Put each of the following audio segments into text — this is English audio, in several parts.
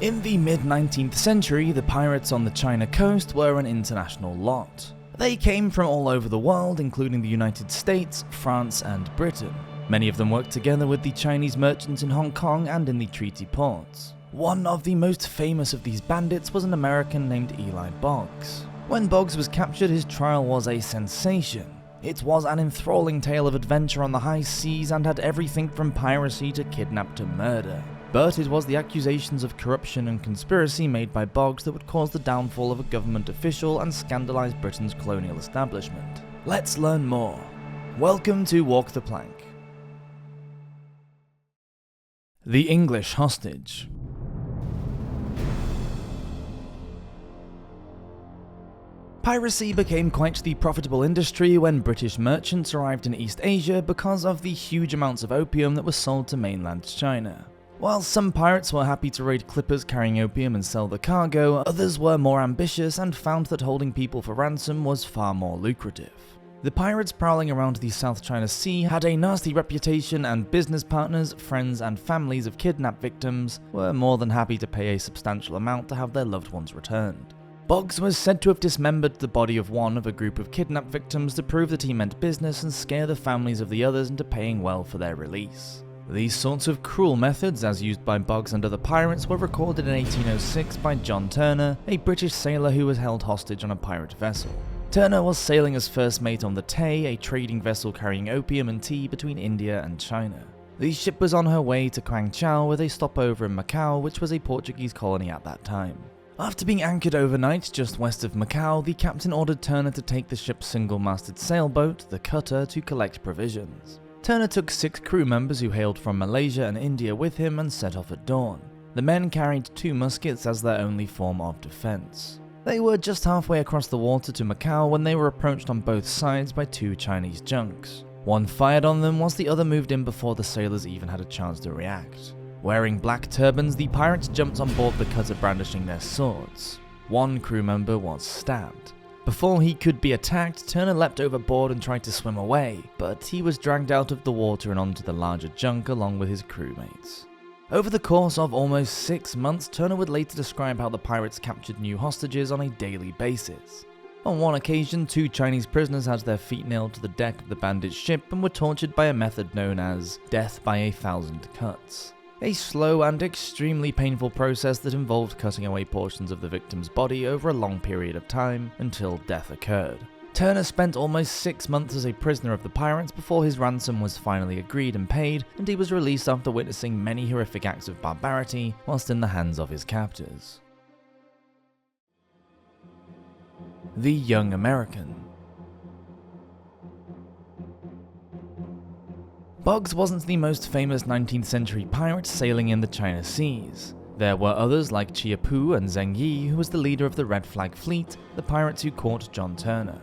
In the mid-19th century, the pirates on the China coast were an international lot. They came from all over the world, including the United States, France, and Britain. Many of them worked together with the Chinese merchants in Hong Kong and in the treaty ports. One of the most famous of these bandits was an American named Eli Boggs. When Boggs was captured, his trial was a sensation. It was an enthralling tale of adventure on the high seas and had everything from piracy to kidnap to murder. But it was the accusations of corruption and conspiracy made by Boggs that would cause the downfall of a government official and scandalise Britain's colonial establishment. Let's learn more. Welcome to Walk the Plank. The English Hostage. Piracy became quite the profitable industry when British merchants arrived in East Asia because of the huge amounts of opium that was sold to mainland China. While some pirates were happy to raid clippers carrying opium and sell the cargo, others were more ambitious and found that holding people for ransom was far more lucrative. The pirates prowling around the South China Sea had a nasty reputation, and business partners, friends, and families of kidnapped victims were more than happy to pay a substantial amount to have their loved ones returned. Boggs was said to have dismembered the body of one of a group of kidnapped victims to prove that he meant business and scare the families of the others into paying well for their release. These sorts of cruel methods, as used by Boggs and other pirates, were recorded in 1806 by John Turner, a British sailor who was held hostage on a pirate vessel. Turner was sailing as first mate on the Tay, a trading vessel carrying opium and tea between India and China. The ship was on her way to Kwangchow with a stopover in Macau, which was a Portuguese colony at that time. After being anchored overnight just west of Macau, the captain ordered Turner to take the ship's single-masted sailboat, the cutter, to collect provisions. Turner took 6 crew members who hailed from Malaysia and India with him and set off at dawn. The men carried 2 muskets as their only form of defense. They were just halfway across the water to Macau when they were approached on both sides by 2 Chinese junks. One fired on them whilst the other moved in before the sailors even had a chance to react. Wearing black turbans, the pirates jumped on board the cutter brandishing their swords. One crew member was stabbed. Before he could be attacked, Turner leapt overboard and tried to swim away, but he was dragged out of the water and onto the larger junk along with his crewmates. Over the course of almost 6 months, Turner would later describe how the pirates captured new hostages on a daily basis. On one occasion, 2 Chinese prisoners had their feet nailed to the deck of the bandit ship and were tortured by a method known as death by 1,000 cuts. A slow and extremely painful process that involved cutting away portions of the victim's body over a long period of time until death occurred. Turner spent almost 6 months as a prisoner of the pirates before his ransom was finally agreed and paid, and he was released after witnessing many horrific acts of barbarity whilst in the hands of his captors. The Young American. Boggs wasn't the most famous 19th century pirate sailing in the China Seas. There were others like Chia Pu and Zheng Yi, who was the leader of the Red Flag Fleet, the pirates who caught John Turner.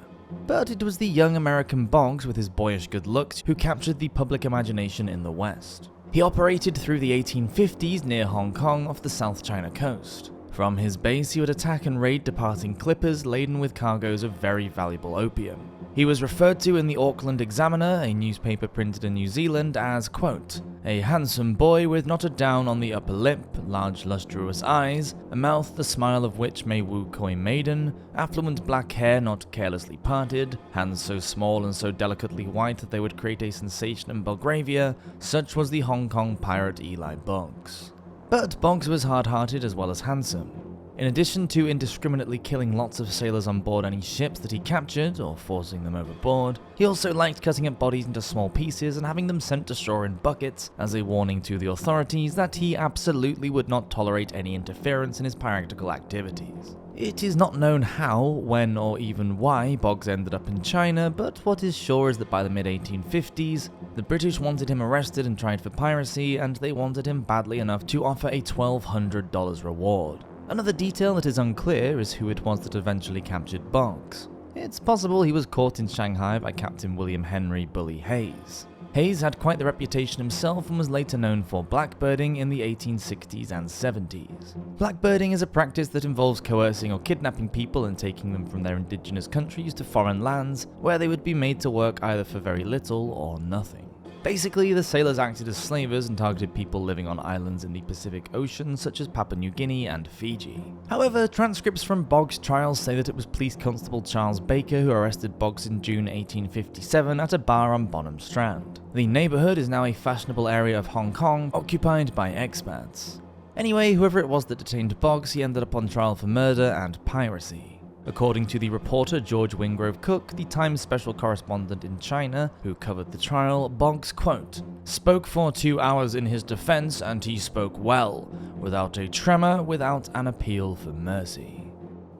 But it was the young American Boggs, with his boyish good looks, who captured the public imagination in the West. He operated through the 1850s near Hong Kong off the South China coast. From his base, he would attack and raid departing clippers laden with cargoes of very valuable opium. He was referred to in the Auckland Examiner, a newspaper printed in New Zealand, as, quote, "a handsome boy with not a down on the upper lip, large lustrous eyes, a mouth the smile of which may woo coy maiden, affluent black hair not carelessly parted, hands so small and so delicately white that they would create a sensation in Belgravia. Such was the Hong Kong pirate Eli Boggs." But Boggs was hard-hearted as well as handsome. In addition to indiscriminately killing lots of sailors on board any ships that he captured, or forcing them overboard, he also liked cutting up bodies into small pieces and having them sent to shore in buckets as a warning to the authorities that he absolutely would not tolerate any interference in his piratical activities. It is not known how, when, or even why Boggs ended up in China, but what is sure is that by the mid-1850s, the British wanted him arrested and tried for piracy, and they wanted him badly enough to offer a $1,200 reward. Another detail that is unclear is who it was that eventually captured Boggs. It's possible he was caught in Shanghai by Captain William Henry Bully Hayes. Hayes had quite the reputation himself and was later known for blackbirding in the 1860s and 70s. Blackbirding is a practice that involves coercing or kidnapping people and taking them from their indigenous countries to foreign lands, where they would be made to work either for very little or nothing. Basically, the sailors acted as slavers and targeted people living on islands in the Pacific Ocean such as Papua New Guinea and Fiji. However, transcripts from Boggs' trials say that it was Police Constable Charles Baker who arrested Boggs in June 1857 at a bar on Bonham Strand. The neighbourhood is now a fashionable area of Hong Kong, occupied by expats. Anyway, whoever it was that detained Boggs, he ended up on trial for murder and piracy. According to the reporter George Wingrove Cook, the Times special correspondent in China who covered the trial, Boggs, quote, spoke for 2 hours in his defense, and he spoke well, without a tremor, without an appeal for mercy.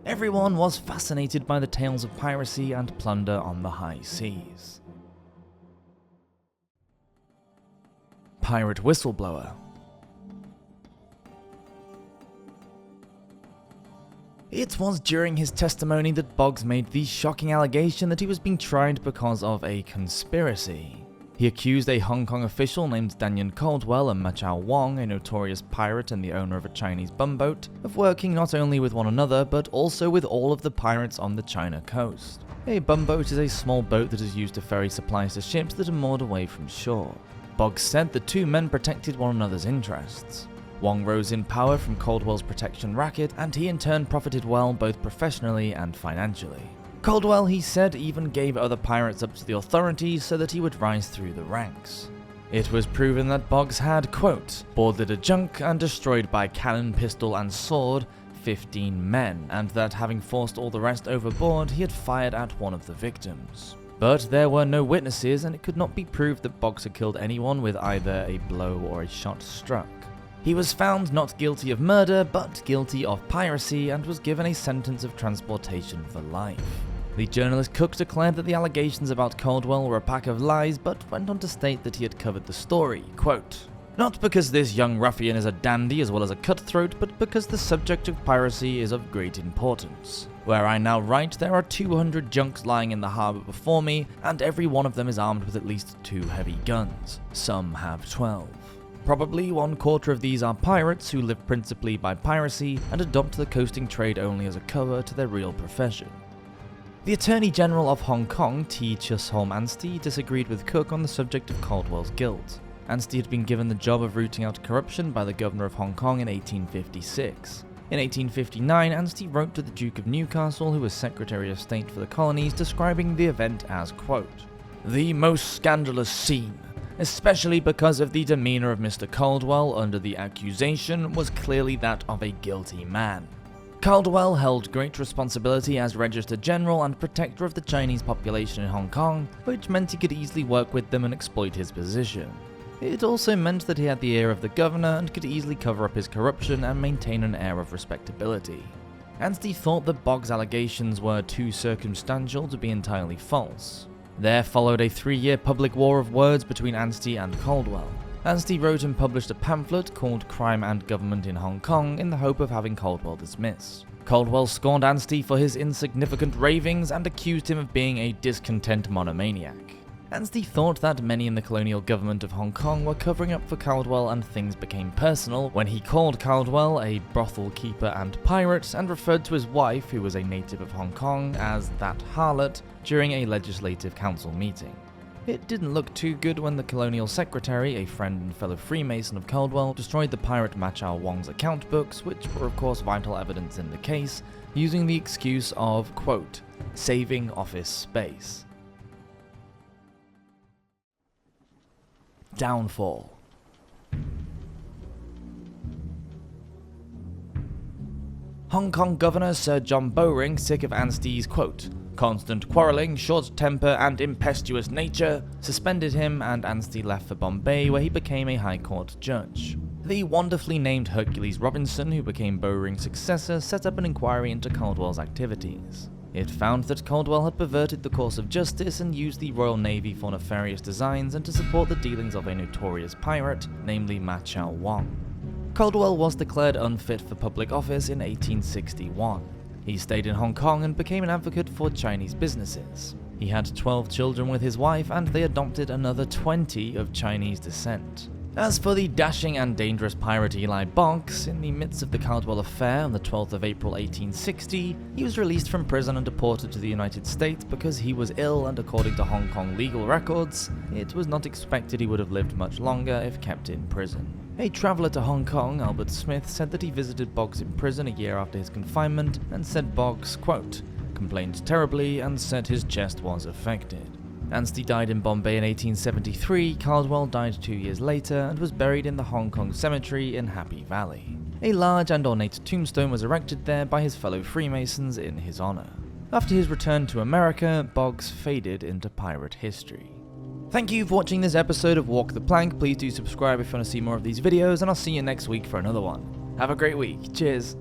Everyone was fascinated by the tales of piracy and plunder on the high seas. Pirate Whistleblower. It was during his testimony that Boggs made the shocking allegation that he was being tried because of a conspiracy. He accused a Hong Kong official named Danyan Caldwell and Ma Chao Wong, a notorious pirate and the owner of a Chinese bumboat, of working not only with one another but also with all of the pirates on the China coast. A bumboat is a small boat that is used to ferry supplies to ships that are moored away from shore. Boggs said the two men protected one another's interests. Wong rose in power from Caldwell's protection racket, and he in turn profited well both professionally and financially. Caldwell, he said, even gave other pirates up to the authorities so that he would rise through the ranks. It was proven that Boggs had, quote, boarded a junk and destroyed by cannon, pistol and sword 15 men, and that having forced all the rest overboard, he had fired at one of the victims. But there were no witnesses, and it could not be proved that Boggs had killed anyone with either a blow or a shot struck. He was found not guilty of murder, but guilty of piracy, and was given a sentence of transportation for life. The journalist Cook declared that the allegations about Caldwell were a pack of lies, but went on to state that he had covered the story, quote, not because this young ruffian is a dandy as well as a cutthroat, but because the subject of piracy is of great importance. Where I now write, there are 200 junks lying in the harbour before me, and every one of them is armed with at least 2 heavy guns. Some have 12. Probably 1/4 of these are pirates who live principally by piracy and adopt the coasting trade only as a cover to their real profession. The Attorney General of Hong Kong, T. Chisholm Anstey, disagreed with Cook on the subject of Caldwell's guilt. Anstey had been given the job of rooting out corruption by the Governor of Hong Kong in 1856. In 1859, Anstey wrote to the Duke of Newcastle, who was Secretary of State for the colonies, describing the event as, quote, the most scandalous scene, especially because of the demeanour of Mr. Caldwell under the accusation, was clearly that of a guilty man. Caldwell held great responsibility as Register General and protector of the Chinese population in Hong Kong, which meant he could easily work with them and exploit his position. It also meant that he had the ear of the governor and could easily cover up his corruption and maintain an air of respectability. Anstey thought that Boggs' allegations were too circumstantial to be entirely false. There followed a 3-year public war of words between Anstey and Caldwell. Anstey wrote and published a pamphlet called Crime and Government in Hong Kong in the hope of having Caldwell dismissed. Caldwell scorned Anstey for his insignificant ravings and accused him of being a discontent monomaniac. Anstey thought that many in the colonial government of Hong Kong were covering up for Caldwell, and things became personal when he called Caldwell a brothel keeper and pirate and referred to his wife, who was a native of Hong Kong, as that harlot during a legislative council meeting. It didn't look too good when the colonial secretary, a friend and fellow Freemason of Caldwell, destroyed the pirate Ma Chao Wong's account books, which were of course vital evidence in the case, using the excuse of, quote, saving office space. Downfall. Hong Kong Governor Sir John Bowring, sick of Anstey's, quote, constant quarrelling, short temper and impetuous nature, suspended him, and Anstey left for Bombay, where he became a High Court judge. The wonderfully named Hercules Robinson, who became Bowring's successor, set up an inquiry into Caldwell's activities. It found that Caldwell had perverted the course of justice and used the Royal Navy for nefarious designs and to support the dealings of a notorious pirate, namely Ma Chao Wong. Caldwell was declared unfit for public office in 1861. He stayed in Hong Kong and became an advocate for Chinese businesses. He had 12 children with his wife, and they adopted another 20 of Chinese descent. As for the dashing and dangerous pirate Eli Boggs, in the midst of the Caldwell affair on the 12th of April 1860, he was released from prison and deported to the United States because he was ill, and according to Hong Kong legal records, it was not expected he would have lived much longer if kept in prison. A traveller to Hong Kong, Albert Smith, said that he visited Boggs in prison a year after his confinement and said Boggs, quote, complained terribly and said his chest was affected. Anstey died in Bombay in 1873, Caldwell died 2 years later and was buried in the Hong Kong Cemetery in Happy Valley. A large and ornate tombstone was erected there by his fellow Freemasons in his honour. After his return to America, Boggs faded into pirate history. Thank you for watching this episode of Walk the Plank. Please do subscribe if you want to see more of these videos, and I'll see you next week for another one. Have a great week. Cheers.